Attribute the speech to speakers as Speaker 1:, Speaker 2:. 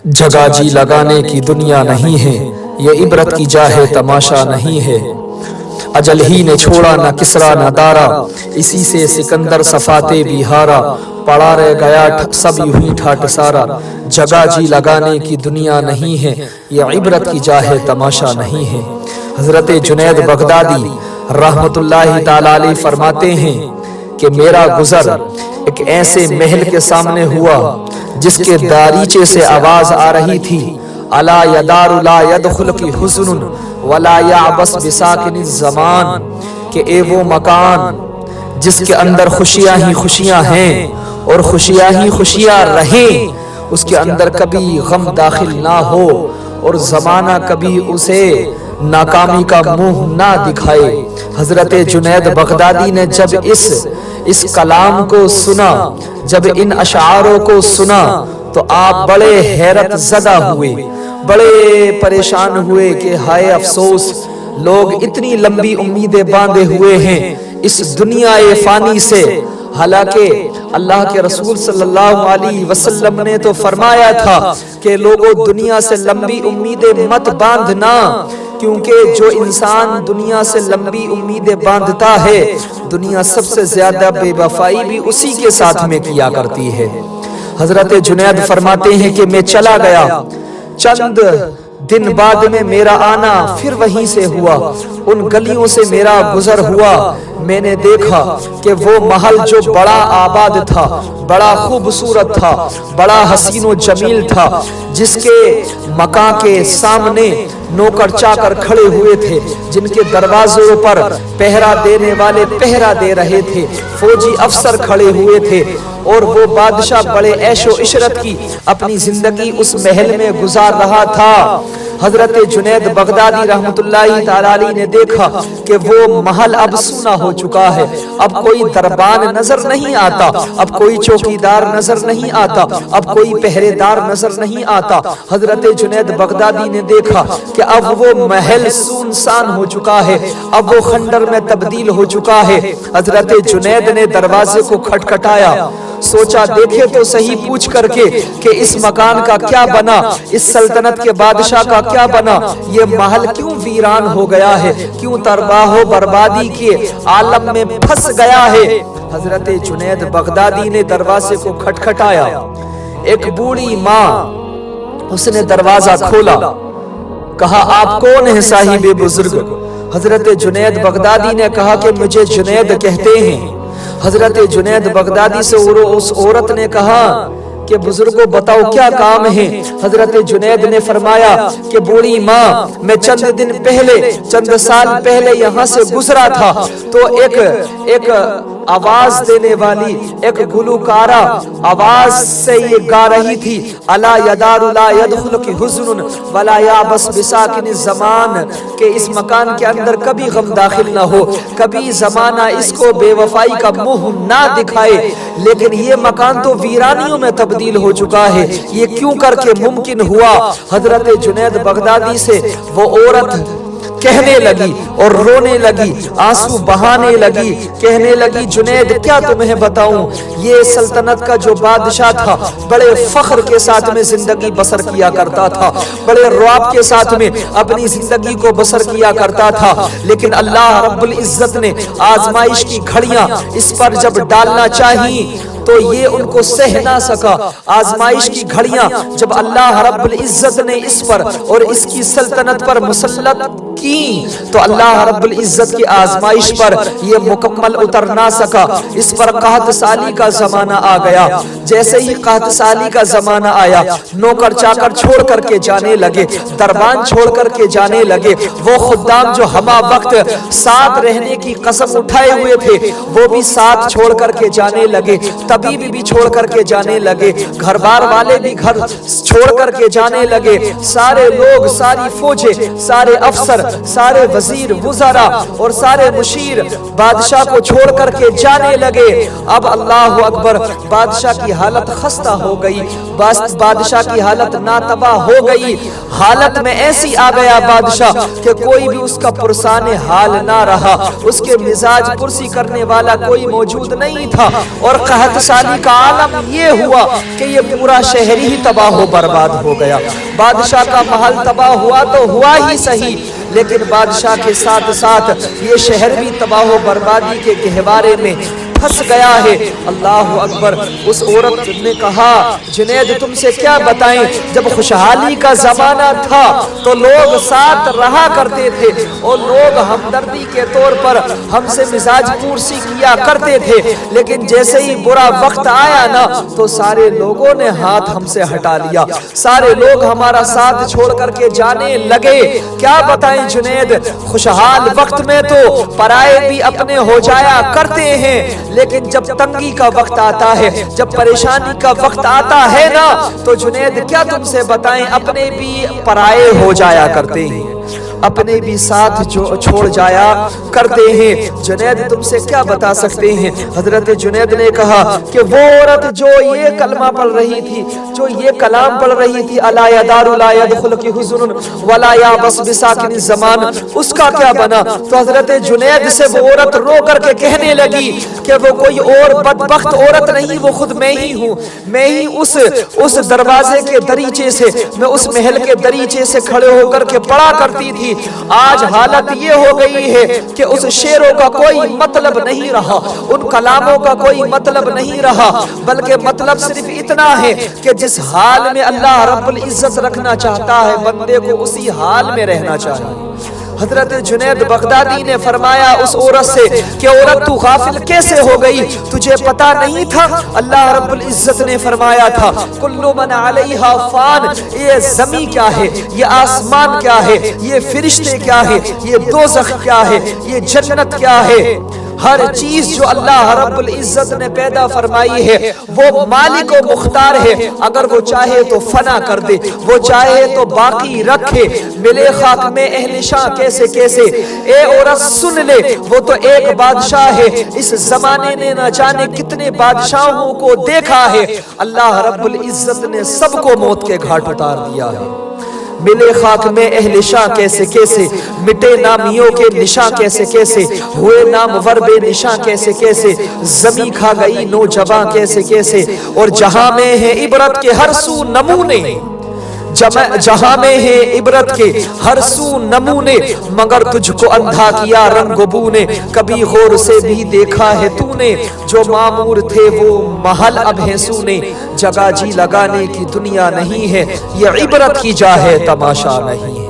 Speaker 1: جگہ جی لگانے کی دنیا نہیں ہے، یہ عبرت کی جا ہے تماشا نہیں ہے۔ اجل ہی نے چھوڑا نہ کسرا نہ دارا، اسی سے سکندر صفاتے بھی ہارا۔ پڑا رہ گیا سب یوں ہی ٹھاٹ سارا، جگہ جی لگانے کی دنیا نہیں ہے، یہ عبرت کی جا ہے تماشا نہیں ہے۔ حضرت جنید بغدادی رحمت اللہ تعالی علیہ فرماتے ہیں کہ میرا گزر ایک ایسے محل کے سامنے ہوا جس کے داریچے سے آواز آ رہی تھی، الا یدار لا یدخل کی حسن ولا یعبس بساکن الزمان، کہ اے وہ مکان جس کے اندر خوشیاں ہی خوشیاں ہیں اور خوشیاں ہی خوشیاں رہیں، اس کے اندر کبھی غم داخل نہ ہو اور زمانہ کبھی اسے ناکامی کا منہ نہ دکھائے۔ حضرت جنید بغدادی نے جب اس کلام کو سنا، جب ان اشعاروں کو سنا، تو آپ بڑے حیرت زدہ ہوئے، بڑے پریشان ہوئے کہ ہائے افسوس، لوگ اتنی لمبی امیدیں باندھے ہوئے ہیں اس دنیا فانی سے، حالانکہ اللہ کے رسول صلی اللہ علیہ وسلم نے تو فرمایا تھا کہ لوگوں دنیا سے لمبی امیدیں مت باندھنا، کیونکہ جو انسان دنیا سے لمبی امیدیں باندھتا ہے، دنیا سب سے زیادہ بے وفائی بھی اسی کے ساتھ میں کیا کرتی ہے۔ حضرت جنید فرماتے ہیں کہ میں چلا گیا، چند دن بعد میں میرا آنا پھر وہیں سے ہوا، ان گلیوں سے میرا گزر ہوا، میں نے دیکھا کہ وہ محل جو بڑا آباد تھا، بڑا خوبصورت تھا، بڑا حسین و جمیل تھا، جس کے مکان کے سامنے نوکر چاکر کھڑے ہوئے تھے، جن کے دروازوں پر پہرا دینے والے پہرا دے رہے تھے، فوجی افسر کھڑے ہوئے تھے، اور وہ بادشاہ بڑے عیش و عشرت کی اپنی زندگی اس محل میں گزار رہا تھا۔ حضرت جنید بغدادی رحمت اللہ تعالی علیہ نے دیکھا کہ وہ محل اب سونا ہو چکا ہے، اب کوئی دربان نظر نہیں آتا، اب کوئی چوکیدار نظر نہیں آتا، اب کوئی پہرے دار نظر نہیں آتا۔ حضرت جنید بغدادی نے دیکھا کہ اب وہ محل سنسان ہو چکا ہے، اب وہ خنڈر میں تبدیل ہو چکا ہے۔ حضرت جنید نے دروازے کو کھٹکھٹایا، سوچا دیکھے تو صحیح پوچھ کر کے کہ اس مکان کا کیا بنا، اس سلطنت کے بادشاہ کا کیا بنا، یہ محل کیوں ویران ہو گیا ہے، کیوں تباہ و بربادی کے عالم میں پھنس گیا ہے۔ حضرت جنید بغدادی نے دروازے کو کھٹکھٹایا، ایک بوڑھی ماں، اس نے دروازہ کھولا، کہا آپ کون ہیں صاحب بزرگ؟ حضرت جنید بغدادی نے کہا کہ مجھے جنید کہتے ہیں۔ حضرت جنید بغدادی سے اس عورت نے کہا کہ بزرگوں بتاؤ کیا کام ہے؟ حضرت جنید نے فرمایا کہ بوڑھی ماں، میں چند دن پہلے، چند سال پہلے یہاں سے گزرا تھا، تو ایک آواز دینے والی، ایک گلوکارہ آواز سے یہ گا رہی تھی، الا یدار لا یدخل کی حزن ولا یعبس بساکن الزمان، کہ اس مکان کے اندر کبھی غم داخل نہ ہو، کبھی زمانہ اس کو بے وفائی کا منہ نہ دکھائے، لیکن یہ مکان تو ویرانیوں میں تبدیل ہو چکا ہے، یہ کیوں کر کے ممکن ہوا؟ حضرت جنید بغدادی سے وہ عورت کہنے لگی اور رونے لگی، آنسو بہانے لگی، کہنے لگی جنید کیا تمہیں بتاؤں، یہ سلطنت کا جو بادشاہ تھا بڑے فخر کے ساتھ میں زندگی بسر کیا کرتا تھا، بڑے رعب کے ساتھ میں اپنی زندگی کو بسر کیا کرتا تھا، لیکن اللہ رب العزت نے آزمائش کی گھڑیاں اس پر جب ڈالنا چاہیے تو یہ ان کو سہ نہ سکا۔ آزمائش کی گھڑیاں جب اللہ رب العزت نے اس پر اور اس کی سلطنت پر مسلط کی تو اللہ رب العزت کی آزمائش پر یہ مکمل اتر نہ سکا، اس پر قحط سالی کا زمانہ آ گیا۔ جیسے ہی قحط سالی کا زمانہ آیا، نوکر چاکر چھوڑ کر کے جانے لگے، دربان چھوڑ کر کے جانے لگے، وہ خدام جو ہمہ وقت ساتھ رہنے کی قسم اٹھائے ہوئے تھے وہ بھی ساتھ چھوڑ کر کے جانے لگے، طبیب بھی چھوڑ کر کے جانے لگے، گھر بار والے بھی گھر چھوڑ کر کے جانے لگے، سارے لوگ، ساری فوجیں، سارے افسر سارے وزیر وزراء اور سارے مشیر بادشاہ کو چھوڑ کر کے جانے لگے۔ اب اللہ اکبر، بادشاہ کی حالت خستہ ہو گئی، بادشاہ کی حالت ناتباہ ہو گئی۔ حالت میں ایسی آ گیا بادشاہ کہ کوئی بھی اس کا پرسان حال نہ رہا، اس کے مزاج پرسی کرنے والا کوئی موجود نہیں تھا، اور قحط سالی کا عالم یہ ہوا کہ یہ پورا شہر ہی تباہ و برباد ہو گیا۔ بادشاہ کا محل تباہ ہوا تو ہوا ہی صحیح، لیکن بادشاہ کے ساتھ ساتھ یہ شہر بھی تباہ و بربادی کے گہوارے میں پھنس گیا ہے۔ اللہ اکبر۔ اس عورت نے کہا جنید تم سے کیا بتائیں، جب خوشحالی کا زمانہ تھا تو لوگ ساتھ رہا کرتے تھے اور لوگ ہمدردی کے طور پر ہم سے مزاج پرسی کیا کرتے تھے، لیکن جیسے ہی برا وقت آیا نا تو سارے لوگوں نے ہاتھ ہم سے ہٹا لیا، سارے لوگ ہمارا ساتھ چھوڑ کر کے جانے لگے۔ کیا بتائیں جنید، خوشحال وقت میں تو پرائے بھی اپنے ہو جایا کرتے ہیں، لیکن جب تنگی کا وقت آتا ہے، جب پریشانی کا وقت آتا ہے نا تو جنید کیا تم سے بتائیں اپنے بھی پرائے ہو جایا کرتے ہیں، اپنے بھی ساتھ چھوڑ جایا کرتے ہیں۔ جنید تم سے کیا بتا سکتے ہیں؟ حضرت جنید نے کہا کہ وہ عورت جو یہ کلمہ پڑھ رہی تھی، جو یہ کلام پڑھ رہی تھی، الا یدار لا يدخل کی حزن ولا یابس بساکن الزمان، اس کا کیا بنا؟ تو حضرت جنید سے وہ عورت رو کر کے کہنے لگی کہ وہ کوئی اور بدبخت عورت نہیں، وہ خود میں ہی ہوں، میں ہی اس دروازے کے دریچے سے، میں اس محل کے دریچے سے کھڑے ہو کر کے پڑھا کرتی تھی۔ آج حالت یہ ہو گئی ہے کہ اس شعروں کا کوئی مطلب نہیں رہا، ان کلاموں کا کوئی مطلب نہیں رہا، بلکہ مطلب صرف اتنا ہے کہ جس حال میں اللہ رب العزت رکھنا چاہتا ہے بندے کو اسی حال میں رہنا چاہیے۔ حضرت جنید بغدادی نے فرمایا اس عورت سے کہ عورت تو غافل کیسے ہو گئی، تجھے پتا نہیں تھا؟ اللہ رب العزت نے فرمایا تھا کل من علیہا فان، یہ زمین کیا ہے، یہ آسمان کیا ہے، یہ فرشتے کیا ہے، یہ دوزخ کیا ہے، یہ جنت کیا ہے، ہر چیز جو اللہ رب العزت نے پیدا فرمائی ہے وہ مالک و مختار ہے، اگر وہ چاہے تو فنا کر دے، وہ چاہے تو باقی رکھے۔ ملے خاک میں اہل شاہ کیسے کیسے، اے عورت سن لے، وہ تو ایک بادشاہ ہے، اس زمانے نے نہ جانے کتنے بادشاہوں کو دیکھا ہے، اللہ رب العزت نے سب کو موت کے گھاٹ اتار دیا ہے۔ ملے خاک میں اہل شاہ کیسے کیسے، مٹے نامیوں کے نشاں کیسے کیسے، ہوئے نامور بے نشاں کیسے کیسے، زمین کھا گئی نوجواں کیسے کیسے، اور جہاں میں ہے عبرت کے ہر سو نمونے، جہاں میں ہے عبرت کے ہر سو نمونے، مگر تجھ کو اندھا کیا رنگ و بو نے، کبھی غور سے بھی دیکھا ہے تو نے، جو معمور تھے وہ محل اب ہیں سونے، جگہ جی لگانے کی دنیا نہیں ہے، یہ عبرت کی جا ہے تماشا نہیں ہے۔